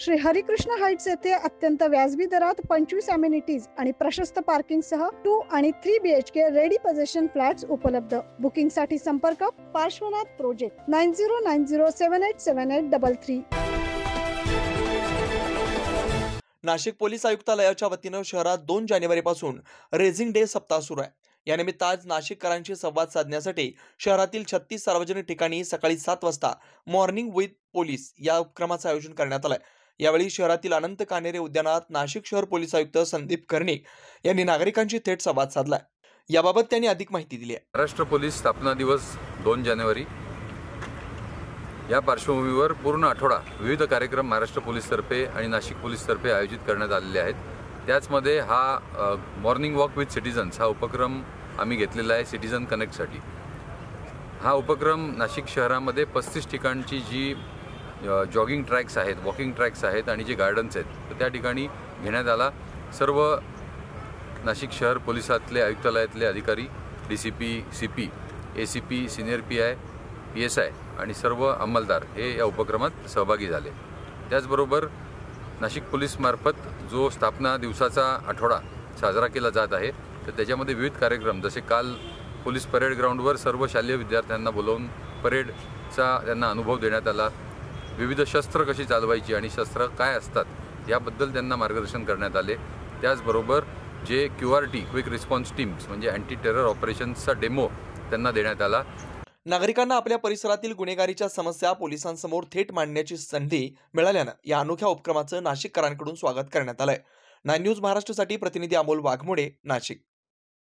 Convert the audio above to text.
Shri Harikrishna Heights येथे अत्यंत व्याजबी दरात 25 अमेनिटीज आणि प्रशस्त पार्किंग सह 2 आणि 3 BHK रेडी पोझिशन फ्लॅट्स उपलब्ध। बुकिंग साठी संपर्क पार्श्वनाथ प्रोजेक्ट 9090787833। नाशिक पोलीस आयुक्तालयाच्या वतीनं शहरात 2 जानेवारीपासून रेझिंग डे सप्ताह सुरू आहे। या निमित्त आज नाशिककरांशी संवाद साधण्यासाठी शहरातील 36 सार्वजनिक ठिकाणी सकाळी 7 वाजता मॉर्निंग विथ पोलीस या उपक्रमाचं आयोजन करण्यात आलंय। यावेळी शहरातील अनंत कान्हेरे उद्यानात नाशिक शहर पोलीस आयुक्त संदीप कर्णिक यांनी नागरिकांशी थेट संवाद साधलाय। याबाबत त्यांनी अधिक माहिती दिली आहे। महाराष्ट्र पोलीस स्थापना दिवस 2 जानेवारी या पार्श्वभूमीवर पूर्ण आठवडा विविध कार्यक्रम महाराष्ट्र पोलीसतर्फे आणि नाशिक पोलीसतर्फे आयोजित करण्यात आलेले आहेत। त्याचमध्ये हा मॉर्निंग वॉक विथ सिटीजन्स हा उपक्रम आम्ही घेतलेला आहे सिटीजन कनेक्टसाठी। हा उपक्रम नाशिक शहरामध्ये 35 ठिकाणची जी जॉगिंग ट्रॅक्स आहेत, वॉकिंग ट्रॅक्स आहेत आणि जे गार्डन्स आहेत तर त्या ठिकाणी घेण्यात आला। सर्व नाशिक शहर पोलिसातले आयुक्तालयातले अधिकारी, DCP, CP, ACP, senior PI, PSI आणि सर्व अंमलदार हे या उपक्रमात सहभागी झाले। त्याचबरोबर नाशिक पोलीसमार्फत जो स्थापना दिवसाचा आठवडा साजरा केला जात आहे तर त्याच्यामध्ये विविध कार्यक्रम जसे काल पोलीस परेड ग्राउंडवर सर्व शालेय विद्यार्थ्यांना बोलावून परेडचा त्यांना अनुभव देण्यात आला। विविध शस्त्र कशी चालवायची आणि शस्त्र काय असतात याबद्दल त्यांना मार्गदर्शन करण्यात आले। त्याचबरोबर जे QRT क्विक रिस्पॉन्स टीम्स म्हणजे अँटी टेरर ऑपरेशन्सचा डेमो त्यांना देण्यात आला। नागरिकांना आपल्या परिसरातील गुन्हेगारीच्या समस्या पोलिसांसमोर थेट मांडण्याची संधी मिळाल्यानं या अनोख्या उपक्रमाचं नाशिककरांकडून स्वागत करण्यात आलंय। 9 न्यूज महाराष्ट्रासाठी प्रतिनिधी अमोल वाघमोडे, नाशिक।